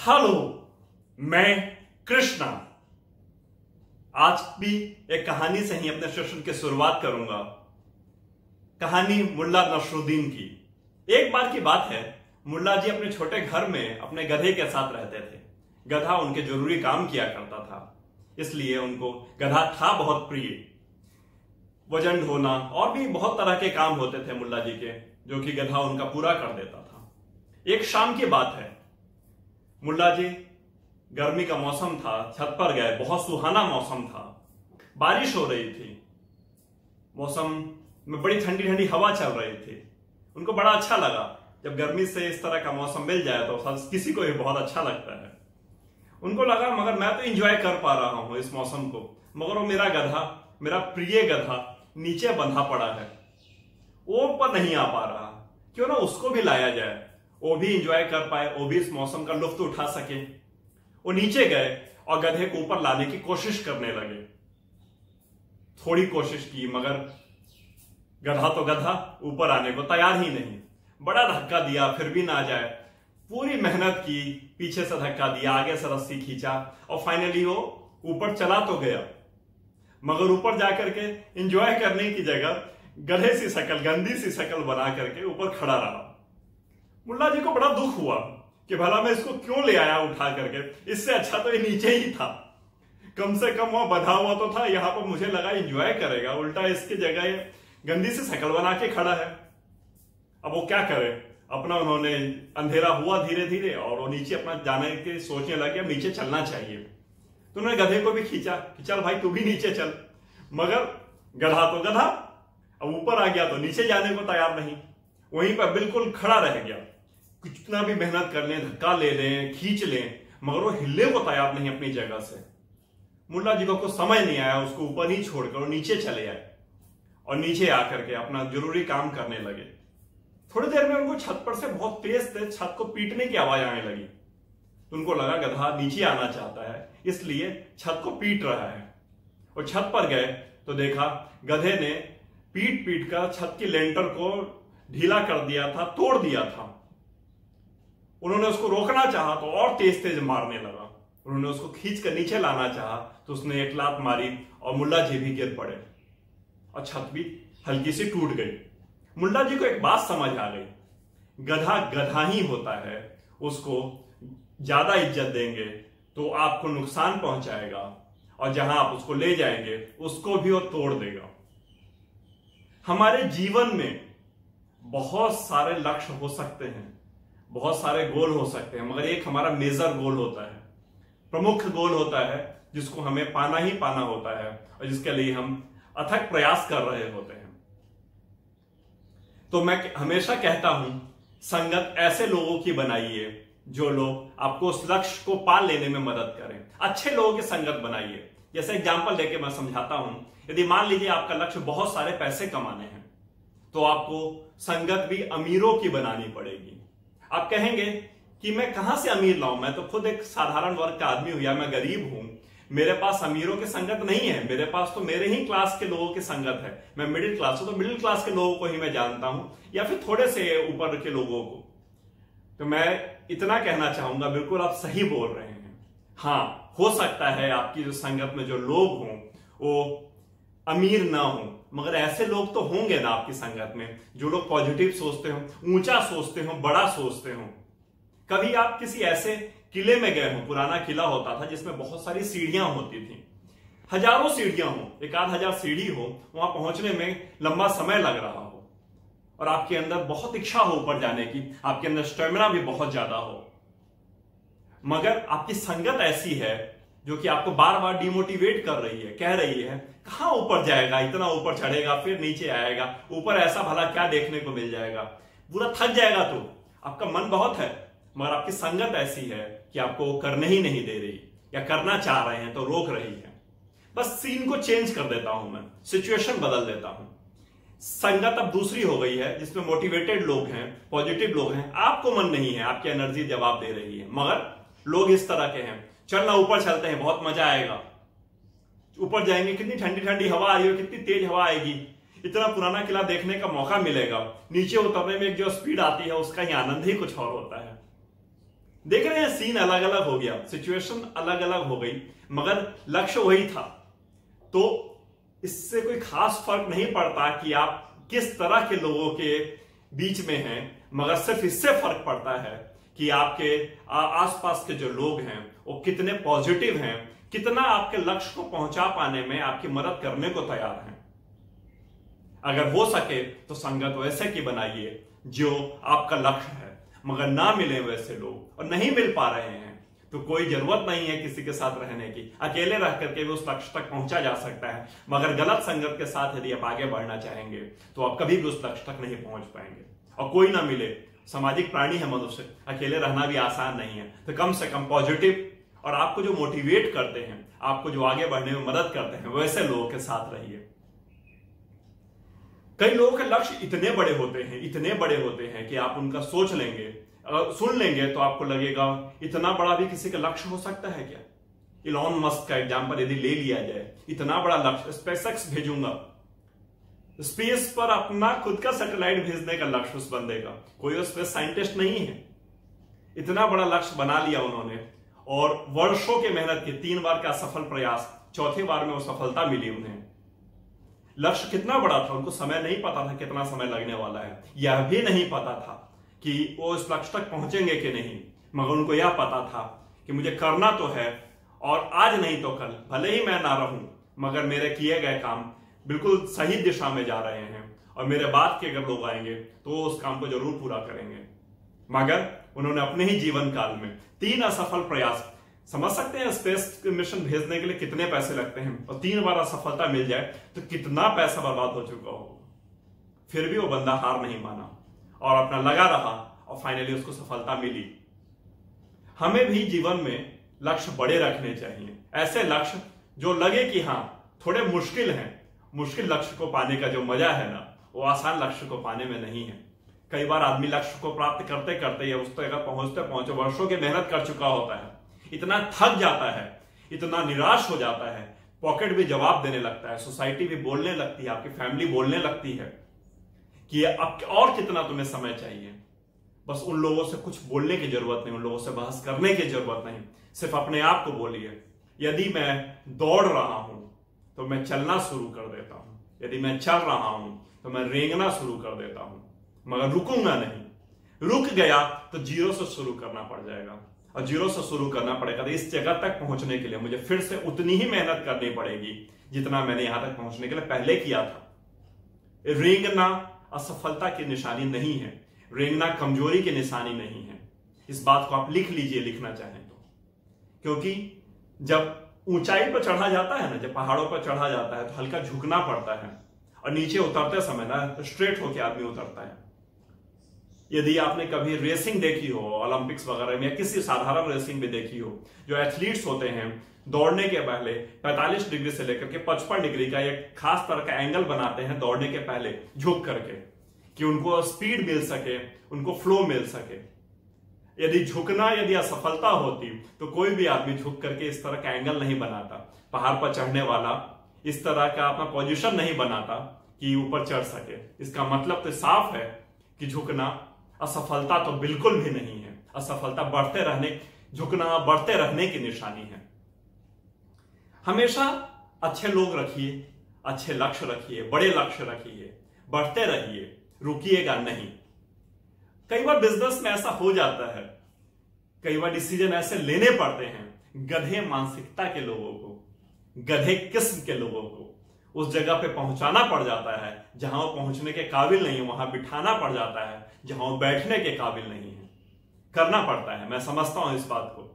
Hello, मैं कृष्णा। आज भी एक कहानी से ही अपने सेशन की शुरुआत करूंगा। कहानी मुल्ला नसरुद्दीन की। एक बार की बात है, मुल्ला जी अपने छोटे घर में अपने गधे के साथ रहते थे। गधा उनके जरूरी काम किया करता था, इसलिए उनको गधा था बहुत प्रिय। वजन ढोना और भी बहुत तरह के काम होते थे मुल्ला जी के, जो कि गधा उनका पूरा कर देता था। एक शाम की बात है, मुल्ला जी गर्मी का मौसम था, छत पर गए। बहुत सुहाना मौसम था, बारिश हो रही थी, मौसम में बड़ी ठंडी ठंडी हवा चल रही थी। उनको बड़ा अच्छा लगा। जब गर्मी से इस तरह का मौसम मिल जाए तो किसी को भी बहुत अच्छा लगता है। उनको लगा मगर मैं तो एंजॉय कर पा रहा हूं इस मौसम को, मगर वो मेरा गधा, मेरा प्रिय गधा नीचे बंधा पड़ा है, वो ऊपर नहीं आ पा रहा। क्यों ना उसको भी लाया जाए, वो भी एंजॉय कर पाए, वो भी इस मौसम का लुत्फ उठा सके। वो नीचे गए और गधे को ऊपर लाने की कोशिश करने लगे। थोड़ी कोशिश की, मगर गधा तो गधा ऊपर आने को तैयार ही नहीं। बड़ा धक्का दिया, फिर भी ना जाए। पूरी मेहनत की, पीछे से धक्का दिया, आगे से रस्सी खींचा और फाइनली वो ऊपर चला तो गया, मगर ऊपर जाकर के एंजॉय करने की जगह गधे सी शक्ल, गंदी सी शक्ल बना करके ऊपर खड़ा रहा। मुल्ला जी को बड़ा दुख हुआ कि भला मैं इसको क्यों ले आया उठा करके, इससे अच्छा तो ये नीचे ही था। कम से कम वहां बंधा हुआ तो था, यहां पर मुझे लगा एंजॉय करेगा, उल्टा इसकी जगह ये गंदी सी शक्ल बना के खड़ा है। अब वो क्या करे, अपना उन्होंने, अंधेरा हुआ धीरे धीरे और वो नीचे अपना जाने के सोचने लगे, अब नीचे चलना चाहिए। तो उन्होंने गधे को भी खींचा कि चल भाई तू भी नीचे चल, मगर गधा तो गधा अब ऊपर आ गया तो नीचे जाने को तैयार नहीं, वहीं पर बिल्कुल खड़ा रह गया। कितना भी मेहनत कर लें, धक्का ले लें, खींच लें, मगर वो हिलने को तैयार नहीं अपनी जगह से। मुल्ला जी को कुछ समझ नहीं आया, उसको ऊपर ही छोड़कर नीचे चले आए और नीचे आकर के अपना जरूरी काम करने लगे। थोड़ी देर में उनको छत पर से बहुत तेज छत को पीटने की आवाज आने लगी। तो उनको लगा गधा नीचे आना चाहता है, इसलिए छत को पीट रहा है। और छत पर गए तो देखा गधे ने पीट पीट कर छत की लेंटर को ढीला कर दिया था, तोड़ दिया था। उन्होंने उसको रोकना चाहा तो और तेज तेज मारने लगा। उन्होंने उसको खींच कर नीचे लाना चाहा तो उसने एक लात मारी और मुल्ला जी भी गिर पड़े और छत भी हल्की सी टूट गई। मुल्ला जी को एक बात समझ आ गई, गधा गधा ही होता है, उसको ज्यादा इज्जत देंगे तो आपको नुकसान पहुंचाएगा और जहां आप उसको ले जाएंगे उसको भी वो तोड़ देगा। हमारे जीवन में बहुत सारे लक्ष्य हो सकते हैं, बहुत सारे गोल हो सकते हैं, मगर एक हमारा मेजर गोल होता है, प्रमुख गोल होता है, जिसको हमें पाना ही पाना होता है और जिसके लिए हम अथक प्रयास कर रहे होते हैं। तो मैं हमेशा कहता हूं, संगत ऐसे लोगों की बनाइए जो लोग आपको उस लक्ष्य को पा लेने में मदद करें। अच्छे लोगों की संगत बनाइए। जैसे एग्जाम्पल लेके मैं समझाता हूं, यदि मान लीजिए आपका लक्ष्य बहुत सारे पैसे कमाने हैं, तो आपको संगत भी अमीरों की बनानी पड़ेगी। आप कहेंगे कि मैं कहां से अमीर लाऊं, मैं तो खुद एक साधारण वर्ग का आदमी हूं या मैं गरीब हूं, मेरे पास अमीरों की संगत नहीं है, मेरे पास तो मेरे ही क्लास के लोगों की संगत है। मैं मिडिल क्लास हूं तो मिडिल क्लास के लोगों को ही मैं जानता हूं, या फिर थोड़े से ऊपर के लोगों को। तो मैं इतना कहना चाहूंगा, बिल्कुल आप सही बोल रहे हैं। हाँ, हो सकता है आपकी जो संगत में जो लोग हों वो अमीर ना हो, मगर ऐसे लोग तो होंगे ना आपकी संगत में जो लोग पॉजिटिव सोचते हो, ऊंचा सोचते हो, बड़ा सोचते हो। कभी आप किसी ऐसे किले में गए हो, पुराना किला होता था जिसमें बहुत सारी सीढ़ियां होती थी, हजारों सीढ़ियां हो, 1000 सीढ़ी हो, वहां पहुंचने में लंबा समय लग रहा हो और आपके अंदर बहुत इच्छा हो ऊपर जाने की, आपके अंदर स्टेमिना भी बहुत ज्यादा हो, मगर आपकी संगत ऐसी है जो कि आपको बार बार डिमोटिवेट कर रही है, कह रही है कहां ऊपर जाएगा, इतना ऊपर चढ़ेगा फिर नीचे आएगा, ऊपर ऐसा भला क्या देखने को मिल जाएगा, पूरा थक जाएगा। तो आपका मन बहुत है, मगर आपकी संगत ऐसी है कि आपको वो करने ही नहीं दे रही, या करना चाह रहे हैं तो रोक रही है। बस सीन को चेंज कर देता हूं, मैं सिचुएशन बदल देता हूं। संगत अब दूसरी हो गई है जिसमें मोटिवेटेड लोग हैं, पॉजिटिव लोग हैं, आपको मन नहीं है, आपकी एनर्जी जवाब दे रही है, मगर लोग इस तरह के हैं, चलना ऊपर चलते हैं, बहुत मजा आएगा, ऊपर जाएंगे, कितनी ठंडी ठंडी हवा आई हो, कितनी तेज हवा आएगी, इतना पुराना किला देखने का मौका मिलेगा, नीचे उतरने में जो स्पीड आती है उसका ही आनंद ही कुछ और होता है। देख रहे हैं सीन अलग अलग हो गया, सिचुएशन अलग अलग हो गई, मगर लक्ष्य वही था। तो इससे कोई खास फर्क नहीं पड़ता कि आप किस तरह के लोगों के बीच में हैं, मगर सिर्फ इससे फर्क पड़ता है कि आपके आसपास के जो लोग हैं वो कितने पॉजिटिव हैं, कितना आपके लक्ष्य को पहुंचा पाने में आपकी मदद करने को तैयार हैं। अगर हो सके तो संगत वैसे की बनाइए जो आपका लक्ष्य है, मगर ना मिले वैसे लोग और नहीं मिल पा रहे हैं तो कोई जरूरत नहीं है किसी के साथ रहने की। अकेले रह करके भी उस लक्ष्य तक पहुंचा जा सकता है, मगर गलत संगत के साथ यदि आप आगे बढ़ना चाहेंगे तो आप कभी भी उस लक्ष्य तक नहीं पहुंच पाएंगे। और कोई ना मिले, सामाजिक प्राणी है मनुष्य, अकेले रहना भी आसान नहीं है, तो कम से कम पॉजिटिव और आपको जो मोटिवेट करते हैं, आपको जो आगे बढ़ने में मदद करते हैं, वैसे लोगों के साथ रहिए। कई लोगों के लक्ष्य इतने बड़े होते हैं, इतने बड़े होते हैं कि आप उनका सोच लेंगे, सुन लेंगे तो आपको लगेगा इतना बड़ा भी किसी का लक्ष्य हो सकता है क्या। इलॉन मस्क का एग्जांपल यदि ले लिया जाए, इतना बड़ा लक्ष्य, स्पेसएक्स भेजूंगा, स्पेस पर अपना खुद का सैटेलाइट भेजने का लक्ष्य उस बंदे का, कोई स्पेस साइंटिस्ट नहीं है, इतना बड़ा लक्ष्य बना लिया उन्होंने और वर्षों की मेहनत की, 3 बार का सफल प्रयास, चौथी बार में वो सफलता मिली उन्हें। लक्ष्य कितना बड़ा था, उनको समय नहीं पता था कितना समय लगने वाला है, यह भी नहीं पता था कि वो इस लक्ष्य तक पहुंचेंगे कि नहीं, मगर उनको यह पता था कि मुझे करना तो है और आज नहीं तो कल, भले ही मैं ना रहूं मगर मेरे किए गए काम बिल्कुल सही दिशा में जा रहे हैं और मेरे बाद के अगर लोग आएंगे तो उस काम को जरूर पूरा करेंगे। मगर उन्होंने अपने ही जीवन काल में 3 असफल प्रयास, समझ सकते हैं स्पेस मिशन भेजने के लिए कितने पैसे लगते हैं, और 3 बार असफलता मिल जाए तो कितना पैसा बर्बाद हो चुका हो। फिर भी वो बंदा हार नहीं माना और अपना लगा रहा और फाइनली उसको सफलता मिली। हमें भी जीवन में लक्ष्य बड़े रखने चाहिए, ऐसे लक्ष्य जो लगे कि हाँ थोड़े मुश्किल हैं। मुश्किल लक्ष्य को पाने का जो मजा है ना, वो आसान लक्ष्य को पाने में नहीं है। कई बार आदमी लक्ष्य को प्राप्त करते करते या उस तक पहुंचते पहुंचे वर्षों की मेहनत कर चुका होता है, इतना थक जाता है, इतना निराश हो जाता है, पॉकेट भी जवाब देने लगता है, सोसाइटी भी बोलने लगती है, आपकी फैमिली बोलने लगती है कि अब और कितना तुम्हें समय चाहिए। बस उन लोगों से कुछ बोलने की जरूरत नहीं, उन लोगों से बहस करने की जरूरत नहीं, सिर्फ अपने आप को बोलिए, यदि मैं दौड़ रहा हूं तो मैं चलना शुरू कर देता हूं, यदि मैं चल रहा हूं तो मैं रेंगना शुरू कर देता हूं, मगर रुकूंगा नहीं। रुक गया तो जीरो से शुरू करना पड़ जाएगा, और जीरो से शुरू करना पड़ेगा तो इस जगह तक पहुंचने के लिए मुझे फिर से उतनी ही मेहनत करनी पड़ेगी जितना मैंने यहां तक पहुंचने के लिए पहले किया था। रेंगना असफलता की निशानी नहीं है, रेंगना कमजोरी की निशानी नहीं है। इस बात को आप लिख लीजिए, लिखना चाहें तो, क्योंकि जब ऊंचाई पर चढ़ा जाता है ना, जब पहाड़ों पर चढ़ा जाता है तो हल्का झुकना पड़ता है, और नीचे उतरते समय ना स्ट्रेट होकर आदमी उतरता है। यदि आपने कभी रेसिंग देखी हो, ओलंपिक्स वगैरह में, या किसी साधारण रेसिंग भी देखी हो, जो एथलीट्स होते हैं दौड़ने के पहले 45 डिग्री से लेकर के 55 डिग्री का एक खास तरह का एंगल बनाते हैं दौड़ने के पहले झुक करके, कि उनको स्पीड मिल सके, उनको फ्लो मिल सके। यदि झुकना यदि असफलता होती तो कोई भी आदमी झुक करके इस तरह का एंगल नहीं बनाता, पहाड़ पर चढ़ने वाला इस तरह का अपना पोजीशन नहीं बनाता कि ऊपर चढ़ सके। इसका मतलब तो साफ है कि झुकना असफलता तो बिल्कुल भी नहीं है, असफलता बढ़ते रहने, झुकना बढ़ते रहने की निशानी है। हमेशा अच्छे लोग रखिए, अच्छे लक्ष्य रखिए, बड़े लक्ष्य रखिए, बढ़ते रहिए, रुकिएगा नहीं। कई बार बिजनेस में ऐसा हो जाता है, कई बार डिसीजन ऐसे लेने पड़ते हैं गधे मानसिकता के लोगों को, गधे किस्म के लोगों को उस जगह पे पहुंचाना पड़ जाता है जहां वो पहुंचने के काबिल नहीं है, वहां बिठाना पड़ जाता है जहां वो बैठने के काबिल नहीं है। करना पड़ता है, मैं समझता हूं इस बात को,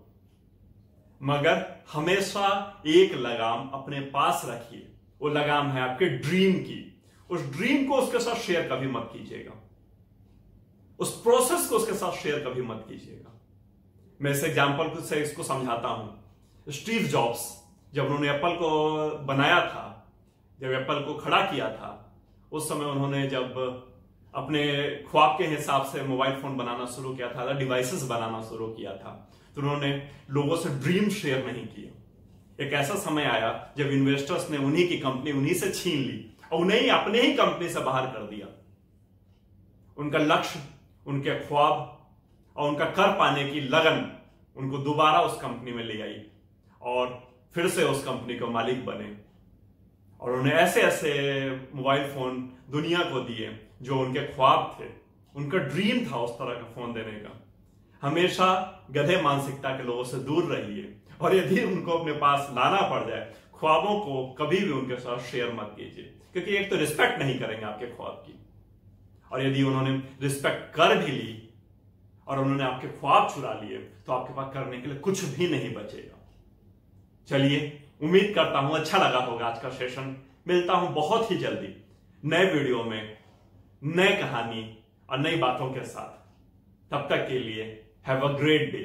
मगर हमेशा एक लगाम अपने पास रखिए। वो लगाम है आपके ड्रीम की। उस ड्रीम को उसके साथ शेयर कभी मत कीजिएगा, उस प्रोसेस को उसके साथ शेयर कभी मत कीजिएगा। मैं इस एग्जाम्पल से इसको समझाता हूं। स्टीव जॉब्स जब उन्होंने एप्पल को बनाया था, जब एप्पल को खड़ा किया था, उस समय उन्होंने जब अपने ख्वाब के हिसाब से मोबाइल फोन बनाना शुरू किया था, डिवाइसेस बनाना शुरू किया था, तो उन्होंने लोगों से ड्रीम शेयर नहीं किया। एक ऐसा समय आया जब इन्वेस्टर्स ने उन्हीं की कंपनी उन्हीं से छीन ली और उन्हें ही अपने ही कंपनी से बाहर कर दिया। उनका लक्ष्य, उनके ख्वाब और उनका कर पाने की लगन उनको दोबारा उस कंपनी में ले आई और फिर से उस कंपनी को मालिक बने और उन्हें ऐसे ऐसे मोबाइल फोन दुनिया को दिए जो उनके ख्वाब थे, उनका ड्रीम था उस तरह का फोन देने का। हमेशा गधे मानसिकता के लोगों से दूर रहिए और यदि उनको अपने पास लाना पड़ जाए, ख्वाबों को कभी भी उनके साथ शेयर मत कीजिए, क्योंकि एक तो रिस्पेक्ट नहीं करेंगे आपके ख्वाब की, और यदि उन्होंने रिस्पेक्ट कर भी ली और उन्होंने आपके ख्वाब चुरा लिए तो आपके पास करने के लिए कुछ भी नहीं बचेगा। चलिए, उम्मीद करता हूं अच्छा लगा होगा आज का सेशन। मिलता हूं बहुत ही जल्दी नए वीडियो में, नए कहानी और नई बातों के साथ। तब तक के लिए हैव अ ग्रेट डे।